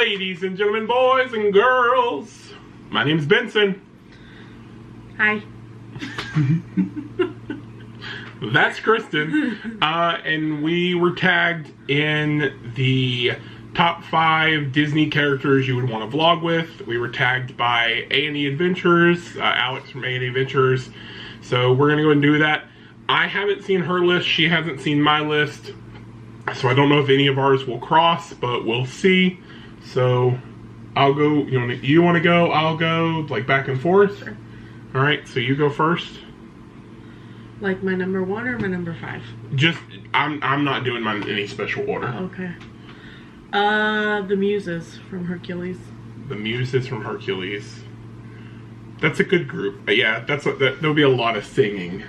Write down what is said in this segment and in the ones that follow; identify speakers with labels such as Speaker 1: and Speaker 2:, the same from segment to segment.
Speaker 1: Ladies and gentlemen, boys and girls, my name's Benson.
Speaker 2: Hi.
Speaker 1: That's Kristen. And we were tagged in the top 5 Disney characters you would want to vlog with. We were tagged by A&E Adventures, Alex from A&E Adventures. So we're going to go and do that. I haven't seen her list. She hasn't seen my list. So I don't know if any of ours will cross, but we'll see. So I'll go. You want to go? I'll go, like, back and forth.
Speaker 2: Sure.
Speaker 1: All right. So you go first.
Speaker 2: Like my number 1 or my number 5?
Speaker 1: Just I'm not doing mine in any special order.
Speaker 2: Okay. The Muses from Hercules.
Speaker 1: The Muses from Hercules. That's a good group. Yeah, there'll be a lot of singing.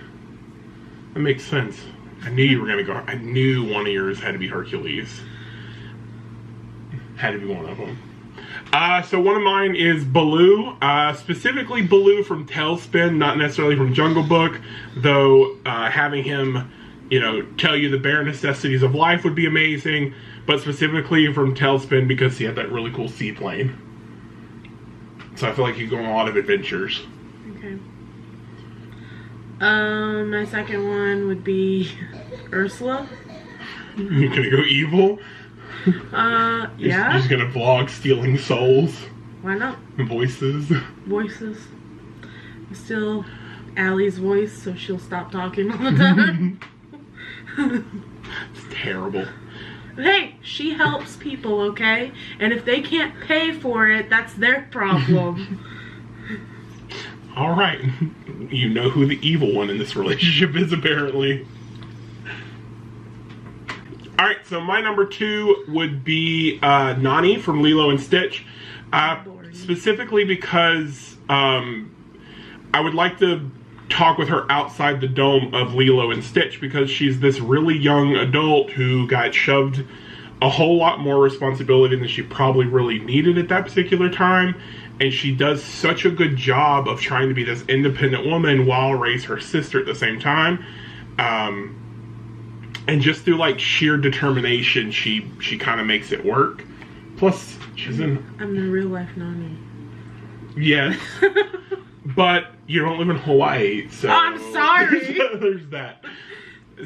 Speaker 1: That makes sense. I knew you were gonna go. I knew one of yours had to be Hercules. Had to be one of them. So one of mine is Baloo. Specifically Baloo from Tailspin, not necessarily from Jungle Book. Though having him, tell you the bare necessities of life would be amazing. But specifically from Tailspin because he had that really cool seaplane. So I feel like you go on a lot of adventures.
Speaker 2: Okay. My second one would be Ursula.
Speaker 1: You're gonna go evil?
Speaker 2: Yeah.
Speaker 1: You're just gonna vlog stealing souls?
Speaker 2: Why not?
Speaker 1: Voices?
Speaker 2: Voices. I'm still Allie's voice, so she'll stop talking all the time.
Speaker 1: It's terrible.
Speaker 2: Hey, she helps people, okay? And if they can't pay for it, that's their problem.
Speaker 1: Alright. You know who the evil one in this relationship is, apparently. Alright, so my number 2 would be Nani from Lilo and Stitch. Specifically because I would like to talk with her outside the dome of Lilo and Stitch because she's this really young adult who got shoved a whole lot more responsibility than she probably really needed at that particular time, and she does such a good job of trying to be this independent woman while raise her sister at the same time, and just through like sheer determination she kind of makes it work. Plus she's
Speaker 2: I'm the real life Nani.
Speaker 1: Yes. But you don't live in Hawaii, so...
Speaker 2: I'm sorry!
Speaker 1: There's that.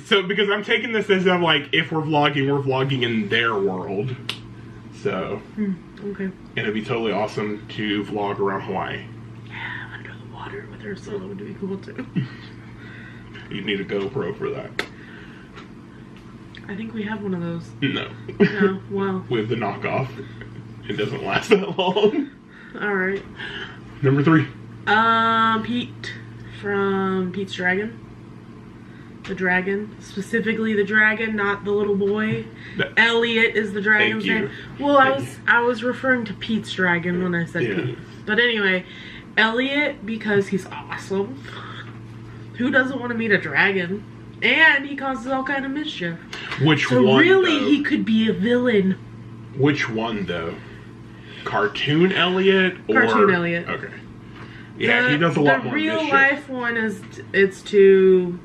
Speaker 1: So, because I'm taking this as I'm like, if we're vlogging in their world. So...
Speaker 2: Okay.
Speaker 1: And it'd be totally awesome to vlog around Hawaii.
Speaker 2: Yeah, under the water with Ursula would be cool too.
Speaker 1: You'd need a GoPro for that.
Speaker 2: I think we have one of those.
Speaker 1: No.
Speaker 2: No, well...
Speaker 1: We have the knockoff. It doesn't last that long.
Speaker 2: Alright.
Speaker 1: Number 3.
Speaker 2: Pete from Pete's Dragon. The dragon. Specifically the dragon, not the little boy. Elliot is the dragon's name. Well, I was referring to Pete's Dragon when I said Pete. But anyway, Elliot, because he's awesome. Who doesn't want to meet a dragon? And he causes all kind of mischief.
Speaker 1: Which one,
Speaker 2: So really,
Speaker 1: though?
Speaker 2: he could be a villain.
Speaker 1: Which one, though? Cartoon Elliot?
Speaker 2: Cartoon Elliot.
Speaker 1: Okay. Yeah, he does a lot more mischief.
Speaker 2: The real life one it's too...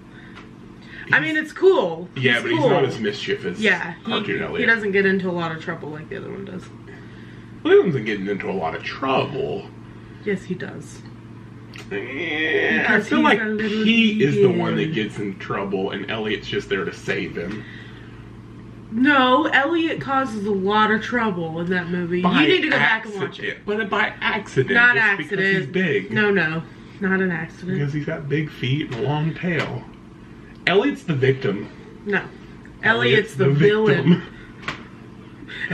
Speaker 2: I mean, it's cool.
Speaker 1: Yeah, but he's not as mischief as Cartoon Elliot.
Speaker 2: He doesn't get into a lot of trouble like the other one does.
Speaker 1: Well, he doesn't get into a lot of trouble.
Speaker 2: Yes, he does.
Speaker 1: Yeah, I feel like Pete is the one that gets in trouble, and Elliot's just there to save him.
Speaker 2: No, Elliot causes a lot of trouble in that movie. You need to go back and watch it.
Speaker 1: But by accident.
Speaker 2: Not
Speaker 1: just
Speaker 2: accident.
Speaker 1: Because he's big.
Speaker 2: No, not an accident.
Speaker 1: Because he's got big feet and a long tail. Elliot's the victim.
Speaker 2: No. Elliot's the villain.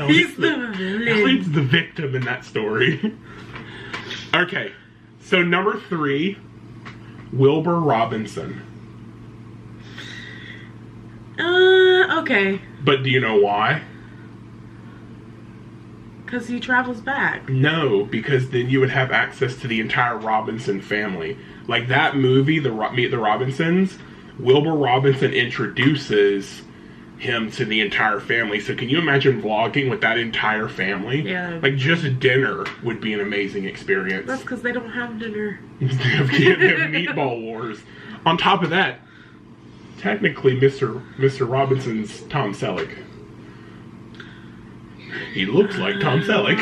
Speaker 2: He's the villain.
Speaker 1: Elliot's the victim in that story. Okay. So number 3, Wilbur Robinson.
Speaker 2: Okay.
Speaker 1: But do you know why?
Speaker 2: Because he travels back.
Speaker 1: No, because then you would have access to the entire Robinson family. Like that movie, Meet the Robinsons, Wilbur Robinson introduces him to the entire family. So can you imagine vlogging with that entire family?
Speaker 2: Yeah.
Speaker 1: Like just dinner would be an amazing experience.
Speaker 2: That's because they don't have dinner.
Speaker 1: They have meatball wars. On top of that, technically Mr. Robinson's Tom Selleck. He looks like Tom Selleck.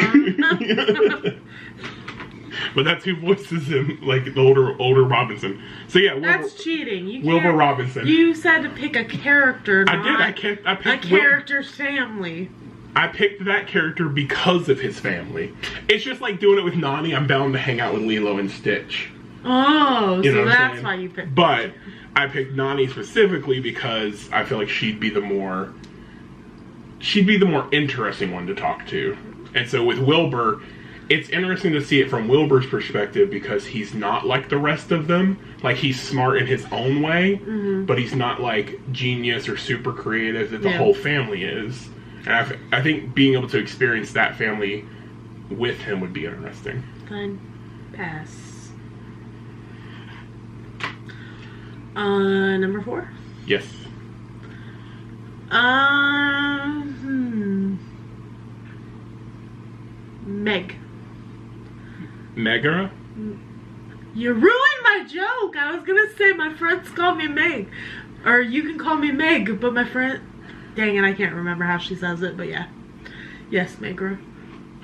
Speaker 1: But that's who voices him, like the older Robinson. So yeah,
Speaker 2: that's cheating. You
Speaker 1: Wilbur Robinson.
Speaker 2: You said to pick a character.
Speaker 1: I did. I picked
Speaker 2: a character's family.
Speaker 1: I picked that character because of his family. It's just like doing it with Nani. I'm bound to hang out with Lilo and Stitch.
Speaker 2: Oh,
Speaker 1: you know
Speaker 2: so that's why you picked.
Speaker 1: But I picked Nani specifically because I feel like she'd be the more interesting one to talk to. And so with Wilbur, it's interesting to see it from Wilbur's perspective because he's not like the rest of them. Like, he's smart in his own way, but he's not like genius or super creative that the whole family is. And I think being able to experience that family with him would be interesting.
Speaker 2: Fine. Pass. Number 4?
Speaker 1: Yes.
Speaker 2: Meg.
Speaker 1: Megara?
Speaker 2: You ruined my joke. I was gonna say my friends call me Meg. Or you can call me Meg, but my friend... Dang it, I can't remember how she says it, but yeah. Yes, Megara.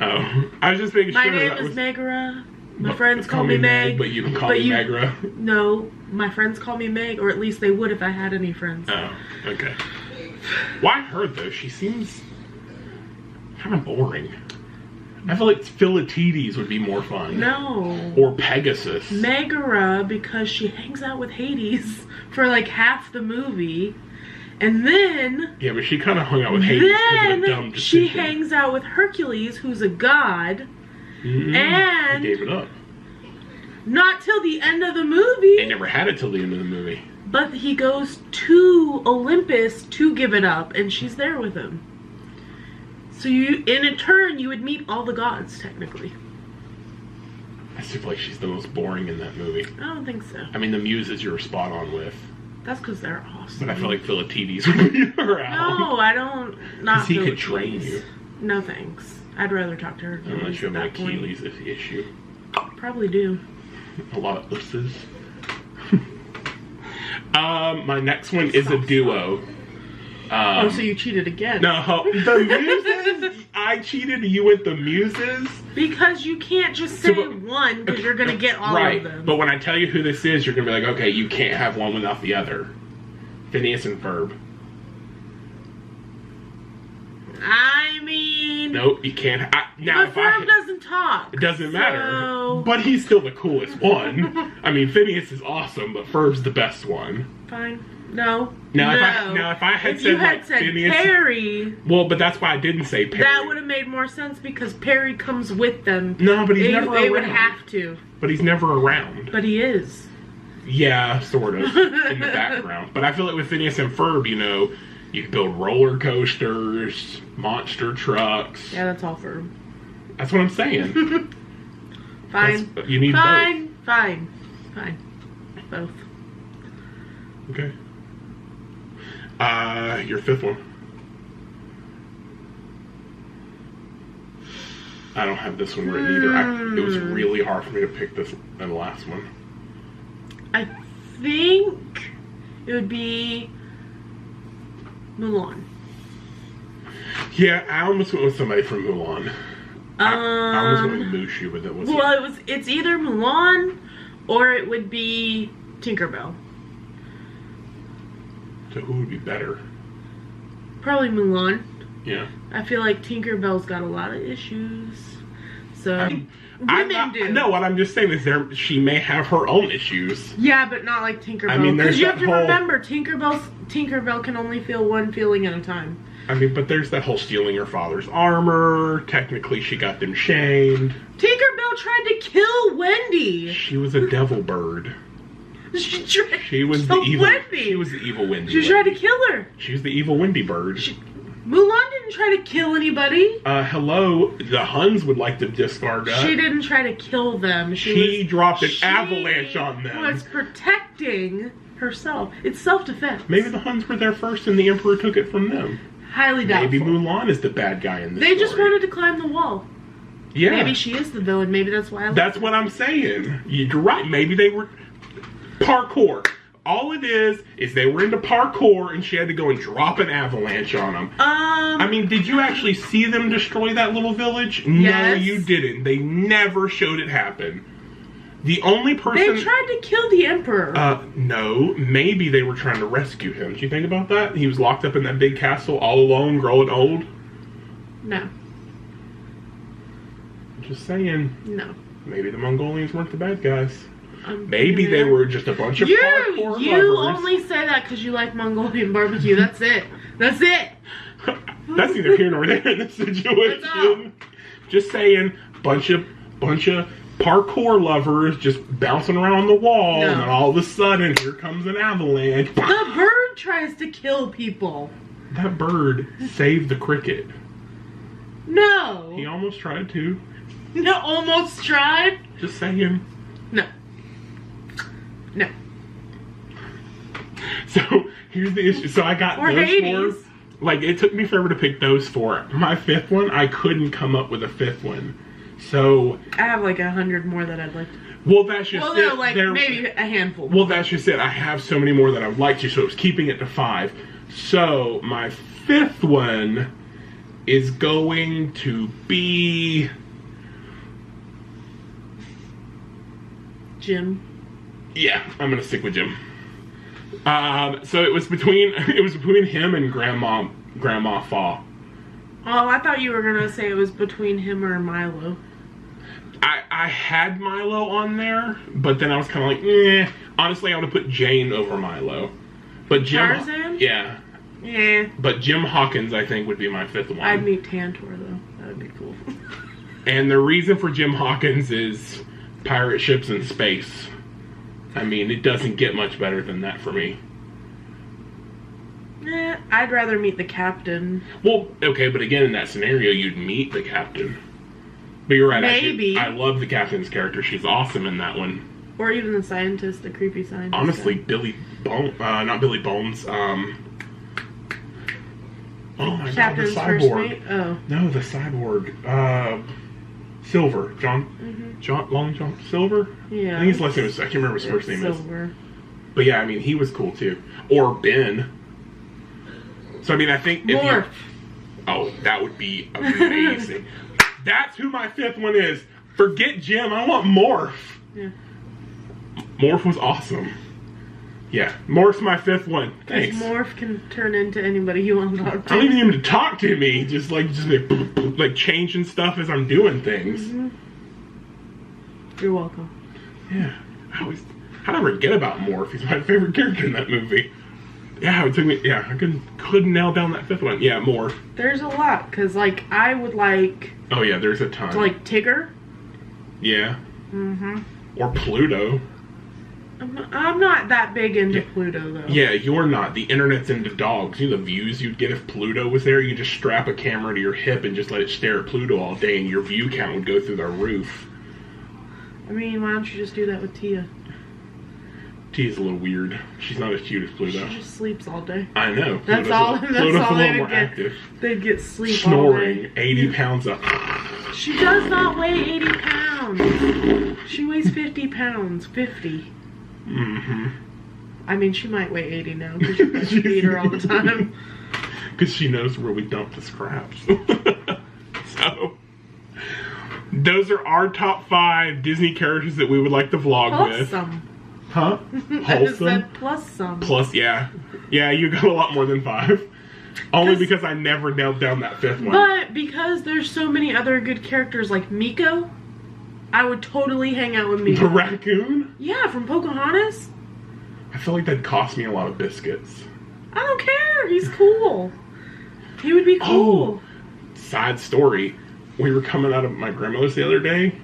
Speaker 1: Oh. I was just making sure.
Speaker 2: My name is Megara. My friends call me Meg.
Speaker 1: But you can call me Megara?
Speaker 2: No, my friends call me Meg, or at least they would if I had any friends.
Speaker 1: Oh, okay. Why her, though? She seems kind of boring. I feel like Philatides would be more fun.
Speaker 2: No.
Speaker 1: Or Pegasus.
Speaker 2: Megara, because she hangs out with Hades for like half the movie. And then...
Speaker 1: Yeah, but she kind of hung out with Hades because of a dumb decision.
Speaker 2: She hangs out with Hercules, who's a god. And...
Speaker 1: He gave it up.
Speaker 2: Not till the end of the movie.
Speaker 1: They never had it till the end of the movie.
Speaker 2: But he goes to Olympus to give it up, and she's there with him. So you, in a turn, you would meet all the gods, technically.
Speaker 1: I still feel like she's the most boring in that movie.
Speaker 2: I don't think so.
Speaker 1: I mean, the muses you're spot on with.
Speaker 2: That's because they're awesome.
Speaker 1: But I feel like Philatides would be around.
Speaker 2: No, I don't. Not
Speaker 1: because he could train you.
Speaker 2: No thanks. I'd rather talk to her.
Speaker 1: Unless you have an Achilles issue.
Speaker 2: Probably do.
Speaker 1: A lot of usses. My next one is a duo.
Speaker 2: Oh, so you cheated again.
Speaker 1: No, the muses? I cheated, you with the muses?
Speaker 2: Because you can't just say one, because you're going to get all of them.
Speaker 1: But when I tell you who this is, you're going to be like, okay, you can't have one without the other. Phineas and Ferb.
Speaker 2: I mean...
Speaker 1: Nope, you can't.
Speaker 2: But Ferb doesn't talk.
Speaker 1: It doesn't matter.
Speaker 2: So...
Speaker 1: But he's still the coolest one. I mean, Phineas is awesome, but Ferb's the best one.
Speaker 2: Fine. No.
Speaker 1: Now, if I had said,
Speaker 2: you had said
Speaker 1: Phineas,
Speaker 2: Perry...
Speaker 1: Well, but that's why I didn't say Perry.
Speaker 2: That would have made more sense because Perry comes with them.
Speaker 1: No, but he's never around.
Speaker 2: They would have to.
Speaker 1: But he's never around.
Speaker 2: But he is.
Speaker 1: Yeah, sort of. In the background. But I feel like with Phineas and Ferb, you know, you can build roller coasters, monster trucks.
Speaker 2: Yeah, that's all Ferb.
Speaker 1: That's what I'm saying.
Speaker 2: Fine.
Speaker 1: You need both.
Speaker 2: Fine. Both.
Speaker 1: Okay. Your fifth one. I don't have this one written either. It was really hard for me to pick this and the last one.
Speaker 2: I think it would be Mulan.
Speaker 1: Yeah, I almost went with somebody from Mulan. I almost went with Mushu, but that wasn't.
Speaker 2: Well, it's either Mulan or it would be Tinkerbell.
Speaker 1: So who would be better?
Speaker 2: Probably Mulan.
Speaker 1: Yeah.
Speaker 2: I feel like Tinkerbell's got a lot of issues. So
Speaker 1: women do. No, what I'm just saying is she may have her own issues.
Speaker 2: Yeah, but not like Tinkerbell.
Speaker 1: I mean,
Speaker 2: because you have to remember, Tinkerbell can only feel one feeling at a time.
Speaker 1: I mean, but there's that whole stealing her father's armor. Technically, she got them shamed.
Speaker 2: Tinkerbell tried to kill Wendy.
Speaker 1: She was a devil bird.
Speaker 2: She
Speaker 1: was the evil
Speaker 2: Wendy.
Speaker 1: She was the evil Wendy.
Speaker 2: She tried to kill her.
Speaker 1: She was the evil Wendy bird.
Speaker 2: Mulan didn't try to kill anybody.
Speaker 1: Hello, the Huns would like to discard that.
Speaker 2: She didn't try to kill them.
Speaker 1: She dropped an avalanche on them.
Speaker 2: Was protecting herself. It's self-defense.
Speaker 1: Maybe the Huns were there first and the Emperor took it from them.
Speaker 2: Highly doubtful.
Speaker 1: Maybe Mulan is the bad guy in this
Speaker 2: story. They just wanted to climb the wall.
Speaker 1: Yeah.
Speaker 2: Maybe she is the villain. Maybe that's why I
Speaker 1: That's what I'm saying. You're right. Maybe they were... Parkour. All it is they were into parkour and she had to go and drop an avalanche on them. I mean, did you actually see them destroy that little village?
Speaker 2: Yes.
Speaker 1: No, you didn't. They never showed it happen. The only person...
Speaker 2: They tried to kill the Emperor.
Speaker 1: No. Maybe they were trying to rescue him. Did you think about that? He was locked up in that big castle all alone, growing old?
Speaker 2: No.
Speaker 1: Just saying.
Speaker 2: No.
Speaker 1: Maybe the Mongolians weren't the bad guys. Maybe they were just a bunch of parkour
Speaker 2: You
Speaker 1: lovers.
Speaker 2: only say that because you like Mongolian barbecue. That's it. That's it.
Speaker 1: That's neither here nor there in this situation. Just saying, bunch of parkour lovers just bouncing around the wall, and then all of a sudden, here comes an avalanche.
Speaker 2: The bird tries to kill people.
Speaker 1: That bird saved the cricket.
Speaker 2: No.
Speaker 1: He almost tried to.
Speaker 2: No, almost tried?
Speaker 1: Just saying.
Speaker 2: No. No.
Speaker 1: So, here's the issue. So, I got
Speaker 2: or
Speaker 1: those
Speaker 2: Hades.
Speaker 1: 4. Like, it took me forever to pick those 4. My 5th one, I couldn't come up with a 5th one. So...
Speaker 2: I have like 100 more that I'd like to...
Speaker 1: Well, that's just it.
Speaker 2: No, like maybe a handful.
Speaker 1: Well, that's just it. I have so many more that I would like to, so it was keeping it to 5. So, my 5th one is going to be...
Speaker 2: Jim.
Speaker 1: Yeah, I'm gonna stick with Jim. So it was between him and Grandma Fa.
Speaker 2: Oh, I thought you were gonna say it was between him or Milo.
Speaker 1: I had Milo on there, but then I was kind of like, eh. Honestly, I would have put Jane over Milo. But Jim,
Speaker 2: Tarzan?
Speaker 1: Yeah.
Speaker 2: Yeah.
Speaker 1: But Jim Hawkins, I think, would be my 5th one.
Speaker 2: I'd meet Tantor though. That would be cool.
Speaker 1: And the reason for Jim Hawkins is pirate ships in space. I mean, it doesn't get much better than that for me.
Speaker 2: I'd rather meet the captain.
Speaker 1: Well, okay, but again, in that scenario, you'd meet the captain. But you're right,
Speaker 2: Maybe.
Speaker 1: I love the captain's character. She's awesome in that one.
Speaker 2: Or even the scientist, the creepy scientist.
Speaker 1: Honestly, Billy Bones, not Billy Bones, oh my
Speaker 2: Captain's
Speaker 1: god, the
Speaker 2: first
Speaker 1: cyborg.
Speaker 2: mate? Oh.
Speaker 1: No, the cyborg. Silver. Long John Silver?
Speaker 2: Yeah.
Speaker 1: I think his last name is, I can't remember his first name
Speaker 2: Silver.
Speaker 1: is. But yeah, I mean, he was cool too. Or Ben. So, I mean, I think if
Speaker 2: Morph.
Speaker 1: Oh, that would be amazing. That's who my 5th one is. Forget Jim, I want Morph.
Speaker 2: Yeah.
Speaker 1: Morph was awesome. Yeah, Morph's my 5th one. Thanks.
Speaker 2: Morph can turn into anybody you want to talk to.
Speaker 1: I don't even need him to talk to me. Just like changing stuff as I'm doing things.
Speaker 2: Mm-hmm. You're welcome.
Speaker 1: Yeah, how did I forget about Morph? He's my favorite character in that movie. Yeah, it took me. Yeah, I couldn't nail down that 5th one. Yeah, Morph.
Speaker 2: There's a lot because like I would like.
Speaker 1: Oh yeah, there's a ton.
Speaker 2: Like Tigger.
Speaker 1: Yeah.
Speaker 2: Mm-hmm.
Speaker 1: Or Pluto.
Speaker 2: I'm not that big into Pluto though.
Speaker 1: Yeah, you're not. The internet's into dogs. You know the views you'd get if Pluto was there? You just strap a camera to your hip and just let it stare at Pluto all day and your view count would go through the roof.
Speaker 2: I mean, why don't you just do that with Tia?
Speaker 1: Tia's a little weird. She's not as cute as Pluto.
Speaker 2: She just sleeps all day.
Speaker 1: I know.
Speaker 2: That's
Speaker 1: Pluto's
Speaker 2: all
Speaker 1: Pluto's
Speaker 2: they
Speaker 1: a little
Speaker 2: would
Speaker 1: more
Speaker 2: get.
Speaker 1: active.
Speaker 2: They'd get sleep
Speaker 1: Snoring,
Speaker 2: all day.
Speaker 1: 80 pounds up.
Speaker 2: She does not weigh 80 pounds. She weighs 50 pounds. 50.
Speaker 1: Mm-hmm.
Speaker 2: I mean, she might weigh 80 now because you feed her all the time.
Speaker 1: Because she knows where we dump the scraps. So, those are our top 5 Disney characters that we would like to vlog
Speaker 2: Plus
Speaker 1: with.
Speaker 2: some.
Speaker 1: Huh?
Speaker 2: I just said plus some.
Speaker 1: Plus, yeah. Yeah, you got a lot more than 5. Only because I never nailed down that 5th one.
Speaker 2: But because there's so many other good characters like Miko, I would totally hang out with Miko.
Speaker 1: The raccoon?
Speaker 2: Yeah, from Pocahontas.
Speaker 1: I feel like that'd cost me a lot of biscuits.
Speaker 2: I don't care. He's cool. He would be cool.
Speaker 1: Oh, side story. We were coming out of my grandmother's the other day.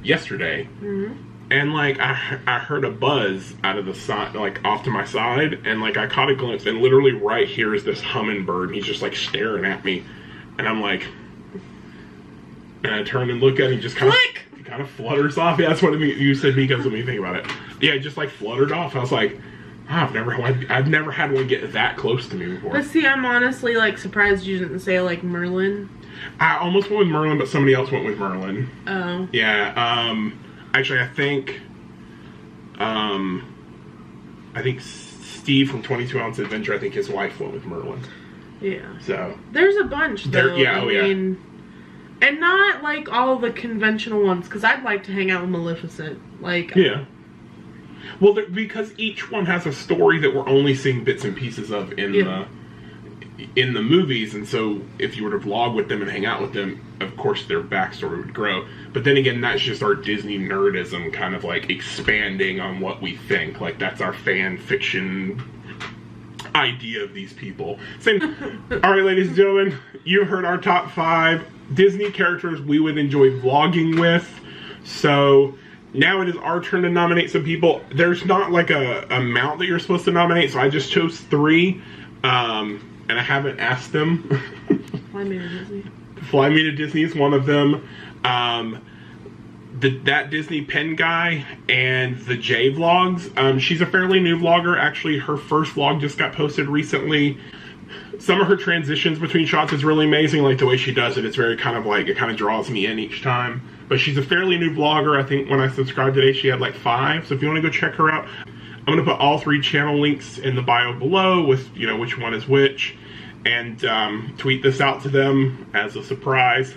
Speaker 1: Yesterday.
Speaker 2: Mm-hmm.
Speaker 1: And, like, I heard a buzz out of the side, like, off to my side. And, like, I caught a glimpse. And literally right here is this hummingbird. And he's just, like, staring at me. And I'm like... And I turn and look at him, just kind of flutters off. Yeah, that's what you said because when you think about it. Yeah, it just like fluttered off. I was like, I've never had one get that close to me before.
Speaker 2: But see, I'm honestly like surprised you didn't say like Merlin.
Speaker 1: I almost went with Merlin, but somebody else went with Merlin.
Speaker 2: Oh.
Speaker 1: Yeah. Actually, I think. I think Steve from 22 Ounce Adventure, I think his wife went with Merlin.
Speaker 2: Yeah.
Speaker 1: So
Speaker 2: there's a bunch though.
Speaker 1: Yeah,
Speaker 2: I mean, and not like all the conventional ones, because I'd like to hang out with Maleficent. Like,
Speaker 1: yeah. Well, because each one has a story that we're only seeing bits and pieces of in the movies, and so if you were to vlog with them and hang out with them, of course their backstory would grow. But then again, that's just our Disney nerdism kind of like expanding on what we think. Like, that's our fan fiction idea of these people. Same. All right, ladies and gentlemen, you heard our top 5 Disney characters we would enjoy vlogging with. So now it is our turn to nominate some people. There's not like a amount that you're supposed to nominate, so I just chose 3. And I haven't asked them.
Speaker 2: Fly Me to Disney.
Speaker 1: Fly Me to Disney is one of them. That Disney Pen guy and the J Vlogs. She's a fairly new vlogger. Actually, her first vlog just got posted recently. Some of her transitions between shots is really amazing. Like the way she does it, it's very kind of like, it kind of draws me in each time. But she's a fairly new vlogger. I think when I subscribed today, she had like 5. So if you want to go check her out, I'm going to put all 3 channel links in the bio below with, you know, which one is which. And tweet this out to them as a surprise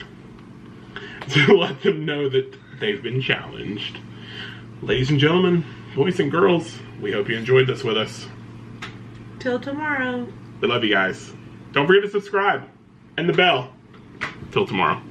Speaker 1: to let them know that they've been challenged. Ladies and gentlemen, boys and girls, we hope you enjoyed this with us.
Speaker 2: Till tomorrow.
Speaker 1: We love you guys. Don't forget to subscribe and the bell. Till tomorrow.